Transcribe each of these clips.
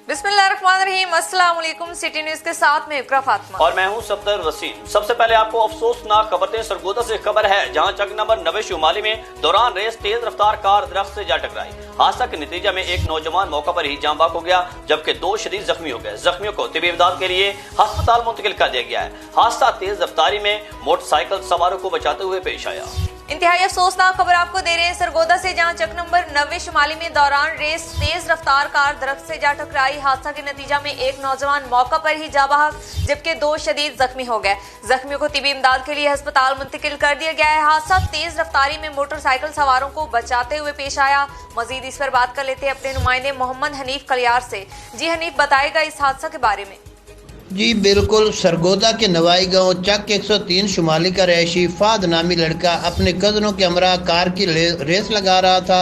बिस्मिल्लाहिर्रहमानिर्रहीम, अस्सलाम वालेकुम। सिटी न्यूज के साथ में इकरा फातिमा और मैं हूं सफदर वसीम। सबसे पहले आपको अफसोसनाक खबर दें। सरगोदा से खबर है, जहां चक नंबर 90 शुमाली में दौरान रेस तेज रफ्तार कार दरख्त से जा टकराई। हादसा के नतीजे में एक नौजवान मौका पर ही जान बाक हो गया, जबकि 2 शदीद जख्मी हो गए। जख्मियों को तिबी इमदाद के लिए अस्पताल मुंतकिल कर दिया गया है। हादसा तेज रफ्तारी में मोटरसाइकिल सवारों को बचाते हुए पेश आया। इंतहाई अफसोसनाक खबर आपको दे रहे हैं सरगोदा से, जहां चक नंबर 90 शुमाली में दौरान रेस तेज रफ्तार कार दरख्त से जा टकराई। हादसा के नतीजा में एक नौजवान मौका पर ही जा बहक, जबकि 2 शदीद जख्मी हो गए। जख्मियों को तिबी इमदाद के लिए अस्पताल मुंतकिल कर दिया गया है। हादसा तेज रफ्तारी में मोटरसाइकिल सवारों को बचाते हुए पेश आया। मजीद इस पर बात कर लेते हैं अपने नुमाइंदे मोहम्मद हनीफ कलियार से। जी हनीफ, बताएगा इस हादसा के बारे में। जी बिल्कुल, सरगोदा के नवाई गांव चक 103 शुमाली का रहायशी फाद नामी लड़का अपने कजनों के हमरा कार की रेस लगा रहा था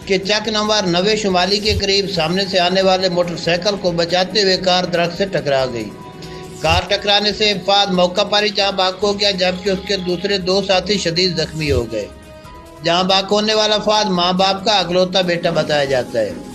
कि चक नंबर 90 शुमाली के करीब सामने से आने वाले मोटरसाइकिल को बचाते हुए कार दरख्त से टकरा गई। कार टकराने से फाद मौका पर ही जहाँ बाक हो गया, जबकि उसके दूसरे 2 साथी शदीद जख्मी हो गए। जहाँ बाक होने वाला फाद माँ बाप का अगलौता बेटा बताया जाता है।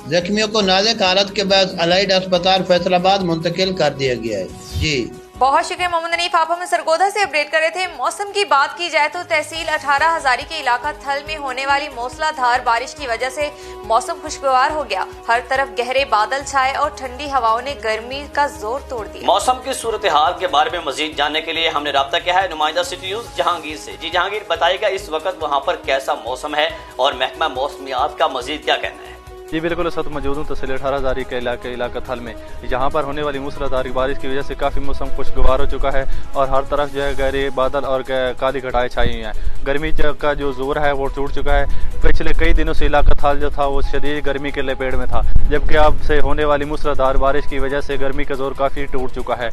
जख्मियों को नाजुक हालत के बाद अलाइड अस्पताल फैसलाबाद मुंतकिल कर दिया गया है। जी बहुत शुक्रिया मोहम्मद हनीफ, आप हमें सरगोदा से अपडेट कर रहे थे। मौसम की बात की जाए तो तहसील 18 हजारी के इलाका थल में होने वाली मूसलाधार बारिश की वजह से मौसम खुशगवार हो गया। हर तरफ गहरे बादल छाए और ठंडी हवाओं ने गर्मी का जोर तोड़ दिया। मौसम की सूरत हाल के बारे में मजीद जानने के लिए हमने राब्ता किया है नुमाइंदा सिटी न्यूज जहांगीर से। जी जहांगीर, बताइएगा इस वक्त वहाँ पर कैसा मौसम है और महकमा मौसमियात का मजीद क्या कहना है। जी बिल्कुल, इस वक्त मौजूद हूँ तहसील 18 हजारी के इलाका थल में, जहाँ पर होने वाली मूसलाधार बारिश की वजह से काफ़ी मौसम खुशगवार हो चुका है और हर तरफ जो है गहरे बादल और काली घटाएं छाई हुई हैं। गर्मी का जो जोर है वो टूट चुका है। पिछले कई दिनों से इलाका थल जो था वो शदीद गर्मी के लपेट में था, जबकि अब से होने वाली मूसलाधार बारिश की वजह से गर्मी का जोर काफ़ी टूट चुका है।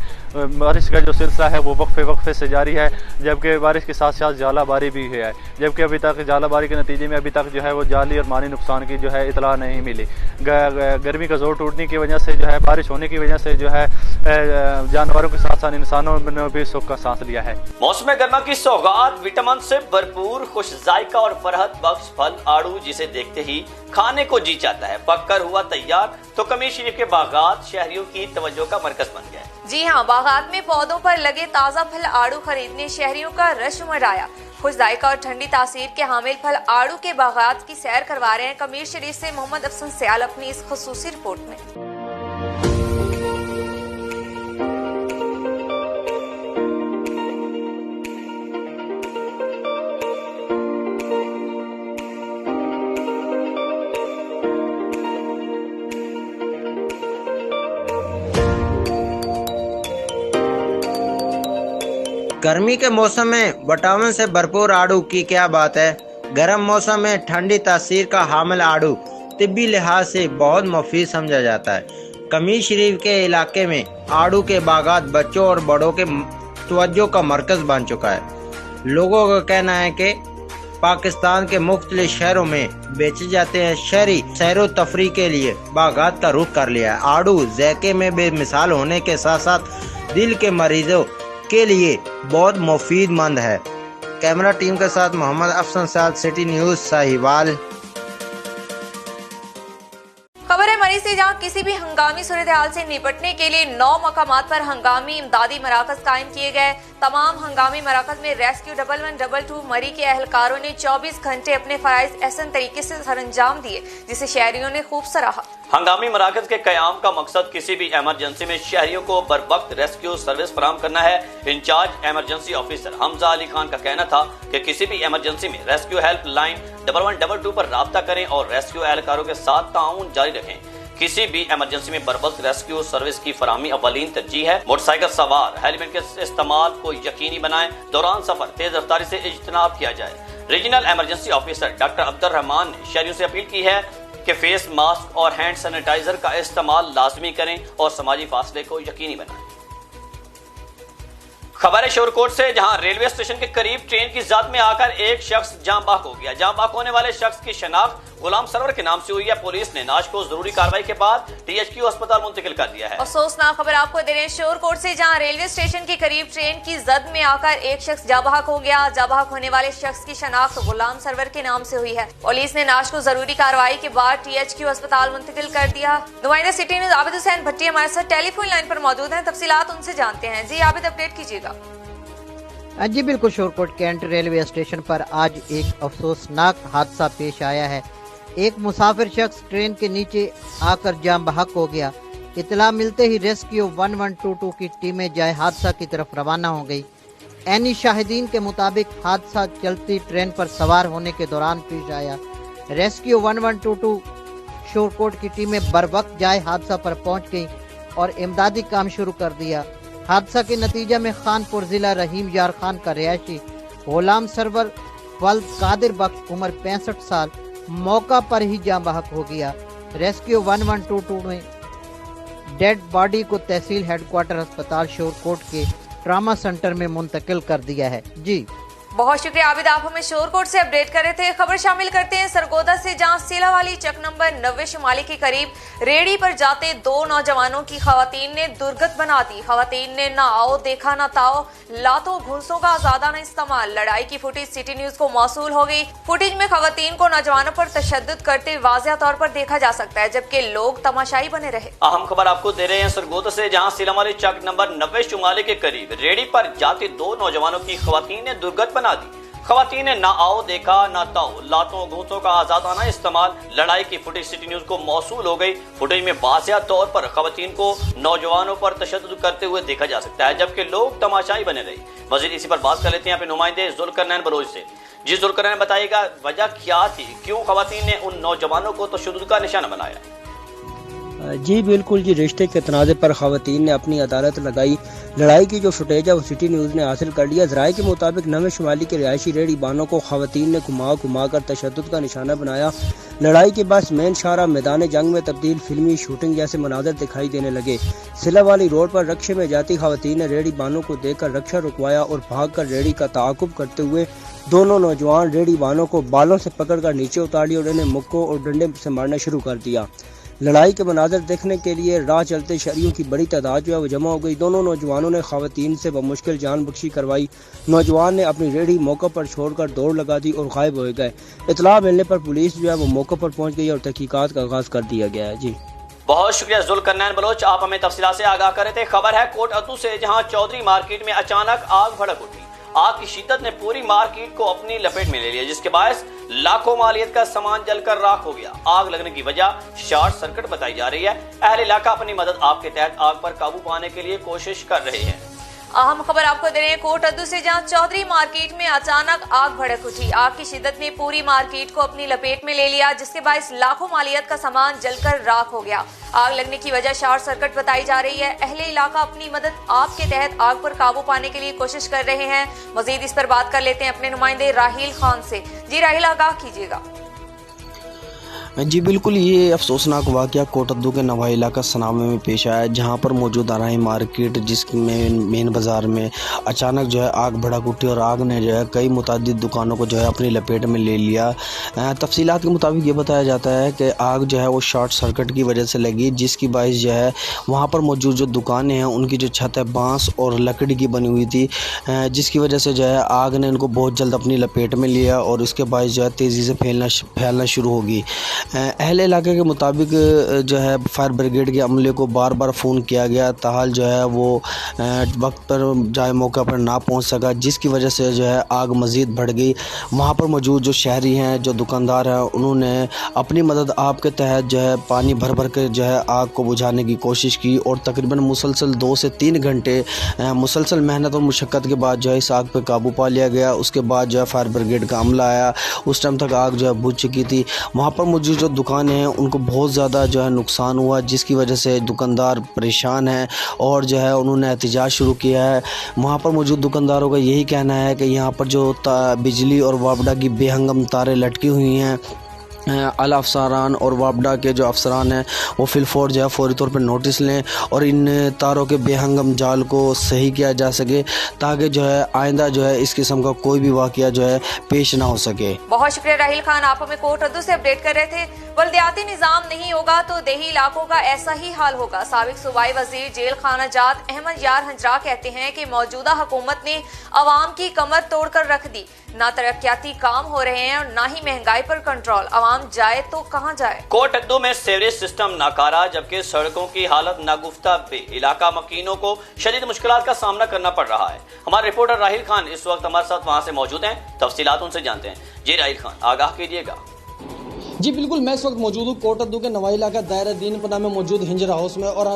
बारिश का जो सिलसिला है वो वक्फे से जारी है, जबकि बारिश के साथ साथ जालाबारी भी है, जबकि अभी तक जालाबारी के नतीजे में अभी तक जो है वो जाली और माली नुकसान की जो है इतला नहीं मिली। गर्मी का जोर टूटने की वजह से जो है बारिश होने की वजह से जो है जानवरों के साथ साथ इंसानों ने भी सुख का सांस लिया है। मौसम गर्मा की सौगात विटामिन से भरपूर खुश जायका और फरहत बख्श फल आड़ू, जिसे देखते ही खाने को जी चाहता है। पककर हुआ तैयार तो कमीर शरीफ के बागात शहरियों की तवज्जो का मरकज बन गया। जी हाँ, बागात में पौधों पर लगे ताज़ा फल आड़ू खरीदने शहरियों का रश उमड़ खुश जायका और ठंडी तासीर के हामिल फल आड़ू के बागात की सैर करवा रहे हैं कमीर शरीफ से मोहम्मद अफसन सयाल अपनी इस खुसूसी रिपोर्ट में। गर्मी के मौसम में विटामिन से भरपूर आड़ू की क्या बात है। गर्म मौसम में ठंडी तासीर का हामिल आड़ू तिब्बी लिहाज से बहुत मुफीद समझा जाता है। कमीर शरीफ के इलाके में आड़ू के बागात बच्चों और बड़ों के तवज्जो का मरकज बन चुका है। लोगों का कहना है कि पाकिस्तान के मुख्तलिफ शहरों में बेचे जाते हैं। शहरी सैरो तफरी के लिए बागात का रुख कर लिया है। आड़ू ज़ायके में बेमिसाल होने के साथ साथ दिल के मरीजों के लिए बहुत मुफीदमंद है। कैमरा टीम के साथ मोहम्मद अफसन सयाल, सिटी न्यूज साहिवाल। खबर है मरी से, जहां किसी भी हंगामी सूरत हाल से निपटने के लिए 9 मकामात पर हंगामी इमदादी मराकज कायम किए गए। तमाम हंगामी मराकज में रेस्क्यू 1112 मरी के एहलकारों ने 24 घंटे अपने फराइज एहसन तरीके से सरअंजाम दिए, जिसे शहरियों ने खूब सराहा। हंगामी मराकज के कयाम का मकसद किसी भी इमरजेंसी में शहरियों को बर वक्त रेस्क्यू सर्विस फराहम करना है। Incharge emergency officer Hamza Ali Khan का कहना था कि किसी भी इमरजेंसी में रेस्क्यू हेल्प लाइन 1112 पर राब्ता करें और रेस्क्यू एहलकारों के साथ ताउन जारी रखें। किसी भी इमरजेंसी में बर वक्त रेस्क्यू सर्विस की फराहमी अवलीन तरजीह है। मोटरसाइकिल सवार हेलमेट के इस्तेमाल को यकीनी बनाएं। दौरान सफर तेज रफ्तारी से इज्तनाब किया जाए। Regional emergency officer doctor Abdul Rahman ने शहरियों से अपील की है कि फेस मास्क और हैंड सैनिटाइजर का इस्तेमाल लाजमी करें और समाजी फासले को यकीनी बनाएं। खबर है शोरकोट से, जहां रेलवे स्टेशन के करीब ट्रेन की जद में आकर एक शख्स जाँ बहक हो गया। जाँ बहक होने वाले शख्स की शनाख्त गुलाम सरवर के नाम से हुई है। पुलिस ने नाश को जरूरी कार्रवाई के बाद THQ अस्पताल मुंतकिल कर दिया है। अफसोसनाक खबर आपको दे रहे हैं शोरकोट से, जहां रेलवे स्टेशन के करीब ट्रेन की जद में आकर एक शख्स जाँ बहक हो गया। जाँ बहक होने वाले शख्स की शनाख्त गुलाम सरवर के नाम से हुई है। पुलिस ने नाश को जरूरी कार्रवाई के बाद THQ अस्पताल मुंतकिल कर दिया। नुमाइंदा सिटी न्यूज आबिद हुसैन भट्टी हमारे साथ टेलीफोन लाइन पर मौजूद हैं, तफसीलात उनसे जानते हैं। जी आबिद, अपडेट कीजिएगा। जी बिल्कुल, शोरकोट कैंट रेलवे स्टेशन पर आज एक अफसोसनाक हादसा पेश आया है। एक मुसाफिर शख्स ट्रेन के नीचे आकर जाम बहक हो गया। इतला मिलते ही रेस्क्यू 1122 की टीमें जाए हादसा की तरफ रवाना हो गई। ऐनी शाहिदीन के मुताबिक हादसा चलती ट्रेन पर सवार होने के दौरान पेश आया। रेस्क्यू 1122 शोरकोट की टीमें बरवक्त जाए हादसा पर पहुंच गई और इमदादी काम शुरू कर दिया। हादसा के नतीजे में खानपुर जिला रहीम यार खान का रिहायशी गुलाम सरवर वल्द कादिर बख्श उम्र 65 साल मौका पर ही जाँ बहक हो गया। रेस्क्यू 1122 ने डेड बॉडी को तहसील हेडक्वार्टर अस्पताल शोरकोट के ट्रामा सेंटर में मुंतकिल कर दिया है। जी बहुत शुक्रिया आबिद, आप हमें शोरकोट से अपडेट कर रहे थे। खबर शामिल करते हैं सरगोदा से, जहां सीला वाली चक नंबर 90 शुमाली के करीब रेडी पर जाते दो नौजवानों की खवातीन ने दुर्गत बना दी। खवातीन ने ना आओ देखा ना ताओ, लातों घुड़सों का आजादाना इस्तेमाल। लड़ाई की फुटेज सिटी न्यूज को मौसूल हो गई। फुटेज में खवातीन को नौजवानों पर तशद्दुद करते वाज़ेह तौर पर देखा जा सकता है, जबकि लोग तमाशाई बने रहे। अहम खबर आपको दे रहे हैं सरगोदा से, जहां सीला वाली चक नंबर 90 शुमाली के करीब रेडी पर जाते दो नौजवानों की खवातीन ने दुर्गत बना दी। खवातीन ने ना आओ देखा ना ताओ, लातों घूंसों का आजादाना इस्तेमाल। लड़ाई की फुटेज सिटी न्यूज को मौसूल हो गई। फुटेज में वाज़ेह तौर पर खवातीन को नौजवानों पर तशद्दुद करते हुए देखा जा सकता है, जबकि लोग तमाशाई बने रहे। मजीद इसी पर बात कर लेते हैं अपने नुमाइंदे जुल्करनैन बलोच से। जी जुल्करनैन, बताइएगा वजह क्या थी, क्यों खवातीन ने उन नौजवानों को तशद्दुद का निशाना बनाया? जी बिल्कुल जी, रिश्ते के तनाज़े पर खवातीन ने अपनी अदालत लगाई। लड़ाई की जो फुटेज है वो सिटी न्यूज़ ने हासिल कर लिया। ज़राए के मुताबिक 90 शुमाली के रिहायशी रेडी बानों को खवातीन ने घुमा कर तशद्दुद का निशाना बनाया। लड़ाई के बाद मेन शाहरा मैदान जंग में तब्दील फिल्मी शूटिंग जैसे मनाजर दिखाई देने लगे। सिला वाली रोड पर रक्शे में जाती खवातीन ने रेडी बानों को देखकर रक्षा रुकवाया और भागकर रेडी का ताक़ुब करते हुए दोनों नौजवान रेडी बानों को बालों से पकड़कर नीचे उतार लिया और उन्हें मुक्कों और डंडे से मारना शुरू कर दिया। लड़ाई के मनाजर देखने के लिए राह चलते शहरियों की बड़ी तादाद जो है वो जमा हो गई। दोनों नौजवानों ने खवातीन से बमुश्किल जान बख्शी करवाई। नौजवान ने अपनी रेडी मौके पर छोड़कर दौड़ लगा दी और गायब हो गए। इतला मिलने पर पुलिस जो है वो मौके पर पहुंच गई और तहकीकात का आगाज कर दिया गया है। जी बहुत शुक्रिया जुल्करनैन बलोच, आप हमें तफसीलात से आगाह कर रहे थे। खबर है कोट अतू से, जहां चौधरी मार्केट में अचानक आग भड़क उठी। आग की शिद्दत ने पूरी मार्केट को अपनी लपेट में ले लिया, जिसके बायस लाखों मालियत का सामान जलकर राख हो गया। आग लगने की वजह शॉर्ट सर्किट बताई जा रही है। अहले इलाका अपनी मदद आग के तहत आग पर काबू पाने के लिए कोशिश कर रहे हैं। अहम खबर आपको दे रहे हैं कोट अद्दू से, जहां चौधरी मार्केट में अचानक आग भड़क उठी। आग की शिद्दत ने पूरी मार्केट को अपनी लपेट में ले लिया, जिसके बायस लाखों मालियत का सामान जलकर राख हो गया। आग लगने की वजह शॉर्ट सर्किट बताई जा रही है। अहले इलाका अपनी मदद आग के तहत आग पर काबू पाने के लिए कोशिश कर रहे हैं। मजीद इस पर बात कर लेते हैं अपने नुमाइंदे राहिल खान से। जी राहिल, आगाह कीजिएगा। जी बिल्कुल, ये अफसोसनाक वाक़या कोटद्दू के नवा इलाका सनामे में पेश आया, जहाँ पर मौजूद आराई मार्केट जिसमें मेन बाज़ार में अचानक जो है आग भड़क उठी और आग ने जो है कई मुतादिद दुकानों को जो है अपनी लपेट में ले लिया। तफसीलात के मुताबिक ये बताया जाता है कि आग जो है वो शॉर्ट सर्किट की वजह से लगी, जिसकी बाइस जो है वहाँ पर मौजूद जो दुकानें हैं उनकी जो छत है बाँस और लकड़ी की बनी हुई थी, जिसकी वजह से जो है आग ने इनको बहुत जल्द अपनी लपेट में लिया और उसके बाइस जो है तेज़ी से फैलना शुरू होगी। अहले इलाके के मुताबिक जो है फायर ब्रिगेड के अमले को बार बार फ़ोन किया गया, ताहाल जो है वो वक्त पर जाए मौका पर ना पहुंच सका, जिसकी वजह से जो है आग मज़ीद बढ़ गई। वहां पर मौजूद जो शहरी हैं, जो दुकानदार हैं, उन्होंने अपनी मदद आप के तहत जो है पानी भर भर के जो है आग को बुझाने की कोशिश की और तकरीबन मुसलसल 2 से 3 घंटे मुसलसल मेहनत और मुशक्क़त के बाद जो है इस आग पर काबू पा लिया गया। उसके बाद जो है फायर ब्रिगेड का अमला आया, उस टाइम तक आग जो है बुझ चुकी थी। वहाँ पर मौजूद जो दुकानें हैं उनको बहुत ज़्यादा जो है नुकसान हुआ, जिसकी वजह से दुकानदार परेशान हैं और जो है उन्होंने एहतजाज शुरू किया है। वहाँ पर मौजूद दुकानदारों का यही कहना है कि यहाँ पर जो बिजली और वापडा की बेहंगम तारें लटकी हुई हैं, आला अफसरान और वापडा के जो अफसरान हैं वो फिलफौर जो है फौरी तौर पर नोटिस लें और इन तारों के बेहंगम जाल को सही किया जा सके ताकि जो है आइंदा जो है इस किस्म का कोई भी वाकया जो है पेश ना हो सके। बहुत शुक्रिया राहिल खान, आप हमें कोट रद्दू से अपडेट कर रहे थे। बल्दियाती निजाम नहीं होगा तो देही इलाकों का ऐसा ही हाल होगा। साबिक सूबाई वजीर जेल खाना जात अहमद यार हंजरा कहते हैं कि मौजूदा हुकूमत ने अवाम की कमर तोड़कर रख दी। ना तरक्याती काम हो रहे हैं और ना ही महंगाई पर कंट्रोल। अवाम जाए तो कहाँ जाए। कोटद्दू में सीवरेज सिस्टम नाकारा, जबकि सड़कों की हालत नागुफ्ता पे इलाका मकीनों को शदीद मुश्किलात का सामना करना पड़ रहा है। हमारे रिपोर्टर राहिल खान इस वक्त हमारे साथ वहाँ से मौजूद हैं, तफसीलात उनसे जानते हैं। जी राहिल खान, आगाह कीजिएगा। जी बिल्कुल, मैं इस वक्त मौजूद हूँ कोटद्दू के नवाई इलाका दायरा दीन पना में मौजूद हिंजर हाउस में और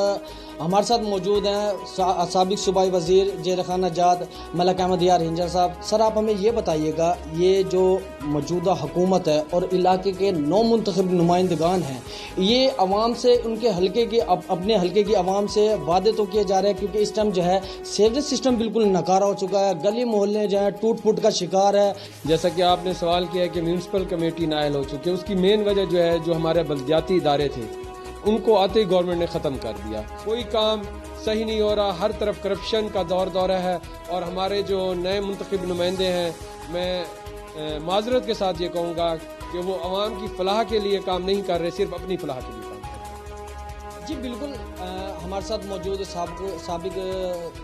हमारे साथ मौजूद हैं साबिक सूबाई वजीर जेल खाना जात मलक अहमद यार हिंजर साहब। सर, आप हमें ये बताइएगा, ये जो मौजूदा हुकूमत है और इलाके के 9 मुंतखब नुमाइंदगान हैं, ये अवाम से उनके हल्के की अपने हल्के की अवाम से वादे तो किए जा रहे हैं, क्योंकि इस टाइम जो है सीवरेज सिस्टम बिल्कुल नकारा हो चुका है, गली मोहल्ले जो है टूट फूट का शिकार है। जैसा कि आपने सवाल किया है कि म्यूनसिपल कमेटी नायल हो चुकी है, उसकी मेन वजह जो है जो हमारे बल्दियाती इदारे थे उनको आते ही गवर्नमेंट ने ख़त्म कर दिया। कोई काम सही नहीं हो रहा, हर तरफ करप्शन का दौरा है और हमारे जो नए मुंतखब नुमाइंदे हैं, मैं माजरत के साथ ये कहूँगा कि वो अवाम की फलाह के लिए काम नहीं कर रहे, सिर्फ अपनी फलाह के लिए काम कर रहे। जी बिल्कुल, हमारे साथ मौजूद साबिक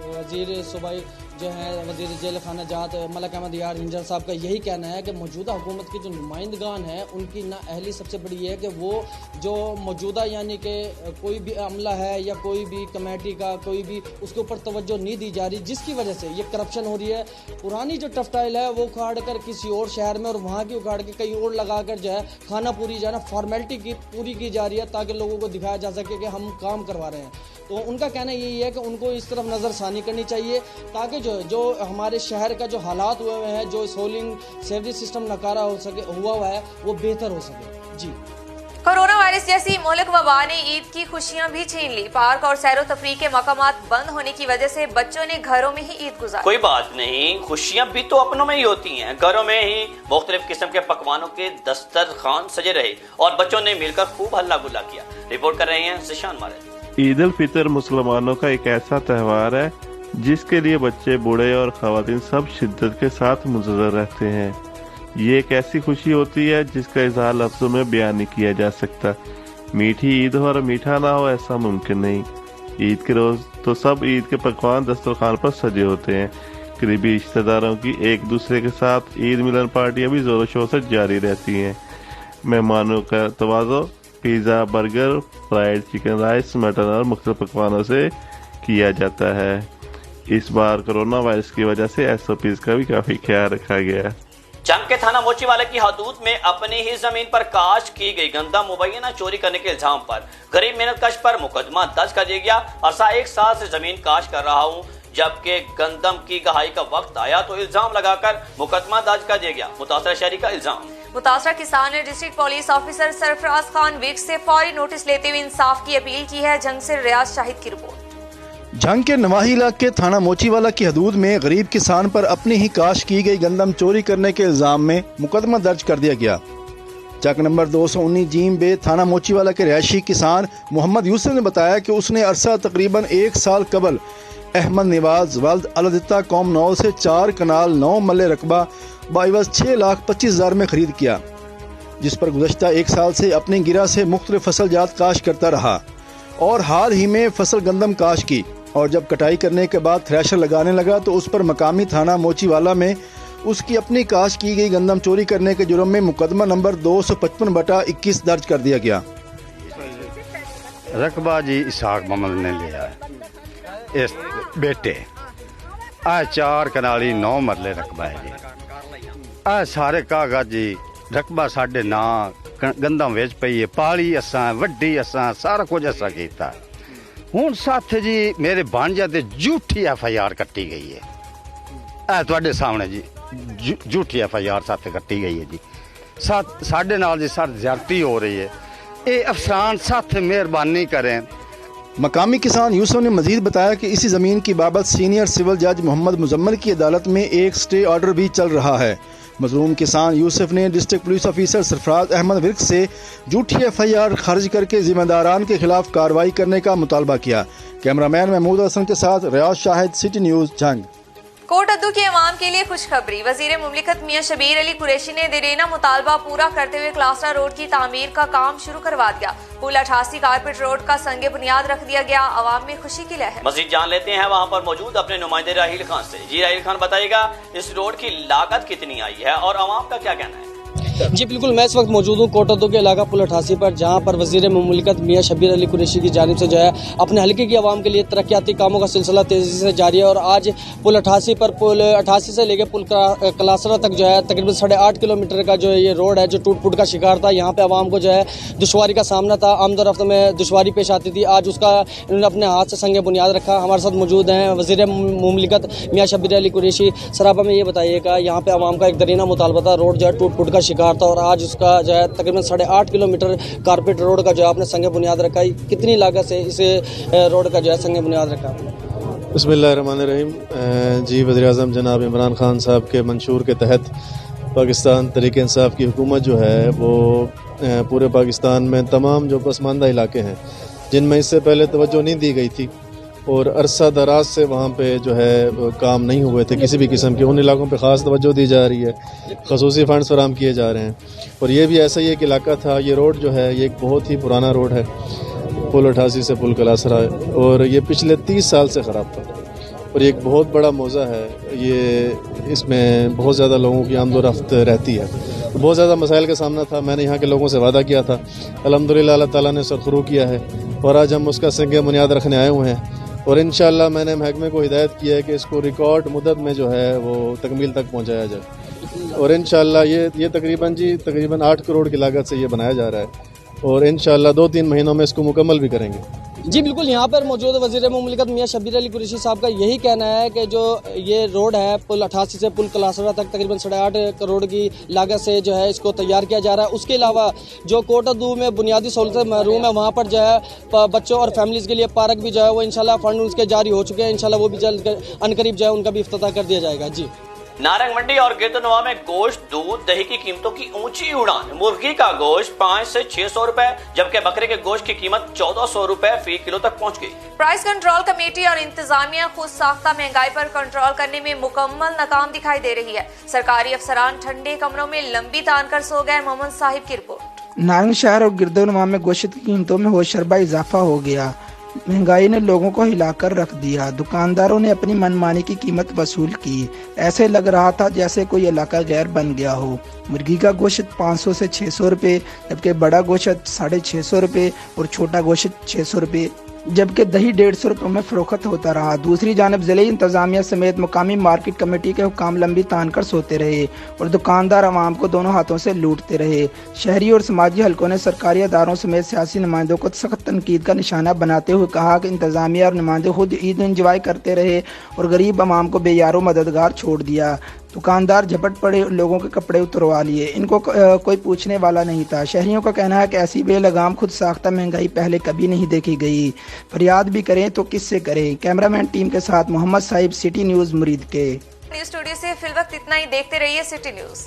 वजीर सूबाई जो है वजीर जेल खाना जात मलक अहमद यार हिंजर साहब का यही कहना है कि मौजूदा हुकूमत के जो नुमाइंदगान हैं उनकी ना अहली सबसे बड़ी है कि वो जो मौजूदा यानी कि कोई भी अमला है या कोई भी कमेटी का कोई भी उसके ऊपर तवज्जो नहीं दी जा रही, जिसकी वजह से ये करप्शन हो रही है। पुरानी जो टफ्टाइल है वो उखाड़ कर किसी और शहर में और वहाँ की उखाड़ के कहीं और लगा कर जो है खाना पूरी जो है ना फॉर्मेलिटी की पूरी की जा रही है ताकि लोगों को दिखाया जा सके कि हम काम करवा रहे हैं। तो उनका कहना यही है कि उनको इस तरफ नज़रसानी करनी चाहिए ताकि जो हमारे शहर का जो हालात हुए हुए हैं, जो सोलिंग सीवरेज सिस्टम नकारा हुआ है वो बेहतर हो सके। जी, कोरोना वायरस जैसी मुल्क वबा ने ईद की खुशियां भी छीन ली। पार्क और सैरो तफरीह के मकामात बंद होने की वजह से बच्चों ने घरों में ही ईद गुजारी। कोई बात नहीं, खुशियां भी तो अपनों में ही होती हैं। घरों में ही मुख्तलिफ किस्म के पकवानों के दस्तरखान सजे रहे और बच्चों ने मिलकर खूब हल्ला गुल्ला किया। रिपोर्ट कर रहे हैं जिशान मारे। ईद उल फितर मुसलमानों का एक ऐसा त्यौहार है जिसके लिए बच्चे, बूढ़े और खवातीन सब शिद्दत के साथ मुंतज़र रहते हैं। ये एक ऐसी खुशी होती है जिसका इज़हार लफ्ज़ों में बयान नहीं किया जा सकता। मीठी ईद हो और मीठा ना हो ऐसा मुमकिन नहीं। ईद के रोज़ तो सब ईद के पकवान दस्तरखान पर सजे होते हैं। करीबी रिश्तेदारों की एक दूसरे के साथ ईद मिलन पार्टियां भी ज़ोरों शोर से जारी रहती हैं। मेहमानों का तवाज़ो pizza, burger, fried chicken, rice, mutton और मुख्तलिफ पकवानों से किया जाता है। इस बार कोरोना वायरस की वजह से SOPs का भी काफ़ी ख्याल रखा गया। जंग के थाना मोचीवाला की हदूद में अपनी ही जमीन पर काश की गई गंदम मुबैना चोरी करने के इल्जाम पर गरीब मेहनत कश पर मुकदमा दर्ज कर दिया गया। अरसा 1 साल से जमीन काश कर रहा हूँ, जबकि गंदम की गहाई का वक्त आया तो इल्जाम लगाकर मुकदमा दर्ज कर दिया गया। मुतासरा शहरी का इल्जाम। मुतासरा किसान ने district police officer Sarfaraz Khan विक्स से फौरी नोटिस लेते हुए इंसाफ की अपील की है। जंग से रियाज शाहिद की रिपोर्ट। जंग के नवाही इलाके थाना मोचीवाला की हदूद में गरीब किसान पर अपनी ही काश की गई गंदम चोरी करने के इल्जाम में मुकदमा दर्ज कर दिया गया। चक नंबर 219 जीम बे थाना मोचीवाला के रहायशी किसान मोहम्मद यूसुफ ने बताया कि उसने अरसा तकरीबन 1 साल कबल अहमद नवाज वल्द अलदिता कौम 9 से 4 कनाल 9 मल्ले रकबा बाइवज 6,25,000 में खरीद किया, जिस पर गुज़श्ता 1 साल से अपनी गिरा से मुख्तलिफ फसल जात काश करता रहा और हाल ही में फसल गंदम काश की और जब कटाई करने के बाद थ्रेशर लगाने लगा तो उस पर मकामी थाना मोचीवाला में उसकी अपनी काश की गई गंदम चोरी करने के जुर्म में मुकदमा नंबर 255/21 दर्ज कर दिया गया। रकबा जी इसहाक मोहम्मद ने लिया है इस बेटे, 4 कनाली 9 मरले रकबा है जी। सारे कागज जी रकबा साढ़े ना गंदम वेच पई है, पाली असा वड्डी असा सारा कुछ असा कीता। हुण साथ जी मेरे भांजा ते झूठी FIR कट्टी गई है। तुहाडे सामने जी झूठी FIR साथ कट्टी गई है जी। साढ़े नाल जी सर ज्यादती हो रही है। ये अफसरान साथ मेहरबानी करें। मकामी किसान यूसुफ ने मजीद बताया कि इसी ज़मीन की बाबत सीनियर सिविल जज मोहम्मद मुजम्मल की अदालत में एक स्टे ऑर्डर भी चल रहा है, मजलूम किसान यूसुफ ने district police officer Sarfaraz Ahmad Virk से झूठी FIR खारिज करके जिम्मेदारान के खिलाफ कार्रवाई करने का मुतालबा किया। कैमरामैन महमूद हसन के साथ रियाज शाहिद, सिटी न्यूज़, झंग। कोटद्दू की अवाम के लिए खुशखबरी। वजीर मुमलिकत मियां शबीर अली कुरैशी ने देरीना मुतालबा पूरा करते हुए क्लासरा रोड की तामीर का काम शुरू करवा दिया। पुल 88 कारपेट रोड का संगे बुनियाद रख दिया गया। अवाम में खुशी की लहर। मजीद जान लेते हैं वहाँ पर मौजूद अपने नुमाइंदे राहील खान से। जी राहील खान, बताइएगा इस रोड की लागत कितनी आई है और अवाम का क्या कहना है? जी बिल्कुल, मैं इस वक्त मौजूद हूँ कोटद्दू के इलाका पुल 88 पर, जहाँ पर वजीर मुमलिकत मियां शबीर अली कुरैशी की जानिब से जो है अपने हल्के की आवाम के लिए तरक्याती कामों का सिलसिला तेजी से जारी है। और आज पुल 88 पर, पुल 88 से लेकर पुल कलासरा तक जो है तकरीबन 8.5 किलोमीटर का जो ये रोड है जो टूट फूट का शिकार था। यहाँ पे आवाम को जो है दुश्वारी का सामना था, आमद रफ्त में दुश्वारी पेश आती थी। आज उसका इन्होंने अपने हाथ से संगे बुनियाद रखा। हमारे साथ मौजूद हैं वजीर मुमलिकत मियां शबीर अली कुरैशी। सर, आप हमें ये बताइएगा, यहाँ पे आवाम का एक दरीना मुतालबा था, रोड जो है टूट फूट का शिकार था और आज उसका जो है तकरीबन 8.5 किलोमीटर कारपेट रोड का जो है आपने संगे बुनियाद रखा है। कितनी लागत से इस रोड का जो है संगे बुनियाद रखा? बिस्मिल्लाहिर्रहमानिर्रहीम। जी, वज़ीर-ए-आज़म जनाब इमरान खान साहब के मंशूर के तहत पाकिस्तान तहरीक इंसाफ की हुकूमत जो है वो पूरे पाकिस्तान में तमाम जो पसमानदा इलाके हैं जिनमें इससे पहले तवज्जो नहीं दी गई थी और अरसा दराज से वहाँ पे जो है काम नहीं हुए थे किसी भी किस्म के, उन इलाकों पे ख़ास तवज्जो दी जा रही है, खसूसी फ़ंड्स फराहम किए जा रहे हैं। और ये भी ऐसा ही एक इलाका था। ये रोड जो है ये एक बहुत ही पुराना रोड है, पुल 88 से पुल कलासरा, और ये पिछले 30 साल से ख़राब था और ये एक बहुत बड़ा मौज़ा है। ये इसमें बहुत ज़्यादा लोगों की आमदोरफ्त रहती है, तो बहुत ज़्यादा मसाइल का सामना था। मैंने यहाँ के लोगों से वादा किया था, अल्हम्दुलिल्लाह अल्लाह ताला ने सरखुरू किया है और आज हम उसका संगे बुनियाद रखने आए हुए हैं। और इंशाअल्लाह मैंने महकमे को हिदायत की है कि इसको रिकॉर्ड मुद्दत में जो है वो तकमील तक पहुँचाया जाए और इंशाअल्लाह ये तकरीबन 8 करोड़ की लागत से ये बनाया जा रहा है और इंशाअल्लाह 2-3 महीनों में इसको मुकम्मल भी करेंगे। जी बिल्कुल, यहाँ पर मौजूद वज़ीर मुमलिकत मियां शबीर अली कुरैशी साहब का यही कहना है कि जो ये रोड है पुल 88 से पुल कलासरा तक तकरीबन 8.5 करोड़ की लागत से जो है इसको तैयार किया जा रहा है। उसके अलावा जो कोटद्दू में बुनियादी सहूलतें महरूम है वहाँ पर जो है बच्चों और फैमिलीज़ के लिए पार्क भी जो है वो इंशाल्लाह फंड उसके जारी हो चुके हैं। इंशाल्लाह वो भी जल्द अनकरीब जो है उनका भी इफ्तिताह कर दिया जाएगा। जी, नारंग मंडी और गिरदनवा में गोश्त, दूध, दही की कीमतों की ऊंची उड़ान। मुर्गी का गोश्त 500 से 600 रुपए, जबकि बकरे के गोश्त की कीमत 1400 रुपए फी किलो तक पहुंच गई। प्राइस कंट्रोल कमेटी और इंतजामिया खुद साख्ता महंगाई पर कंट्रोल करने में मुकम्मल नाकाम दिखाई दे रही है। सरकारी अफसरान ठंडे कमरों में लंबी तान कर सो गए। मोहम्मद साहिब की रिपोर्ट। नारंग शहर और गिरदनवा में गोश्त की कीमतों में होशरबा इजाफा हो गया। महंगाई ने लोगों को हिलाकर रख दिया। दुकानदारों ने अपनी मनमानी की कीमत वसूल की। ऐसे लग रहा था जैसे कोई इलाका गैर बन गया हो। मुर्गी का गोश्त 500 से 600 रुपये, जबकि बड़ा गोश्त 650 रुपये और छोटा गोश्त 600 रुपये, जबकि दही 150 रुपये में फरोख्त होता रहा। दूसरी जानब ज़िले इंतजामिया समेत मुकामी मार्केट कमेटी के हुकाम लंबी तान कर सोते रहे और दुकानदार आवाम को दोनों हाथों से लूटते रहे। शहरी और समाजी हलकों ने सरकारी अदारों समेत सियासी नुमाइंदों को सख्त तनकीद का निशाना बनाते हुए कहा कि इंतजामिया और नुमाइंदे खुद ईद इंजॉय करते रहे और गरीब आवाम को बेयारो मददगार छोड़ दिया। दुकानदार झपट पड़े, लोगों के कपड़े उतरवा लिए, इनको कोई पूछने वाला नहीं था। शहरियों का कहना है कि ऐसी बेलगाम खुद साख्ता महंगाई पहले कभी नहीं देखी गई। फरियाद भी करें तो किससे करें। कैमरामैन टीम के साथ मोहम्मद साहिब, सिटी न्यूज़ मुरीद के। न्यूज़ स्टूडियो से फिल वक्त इतना ही। देखते रहिए सिटी न्यूज़।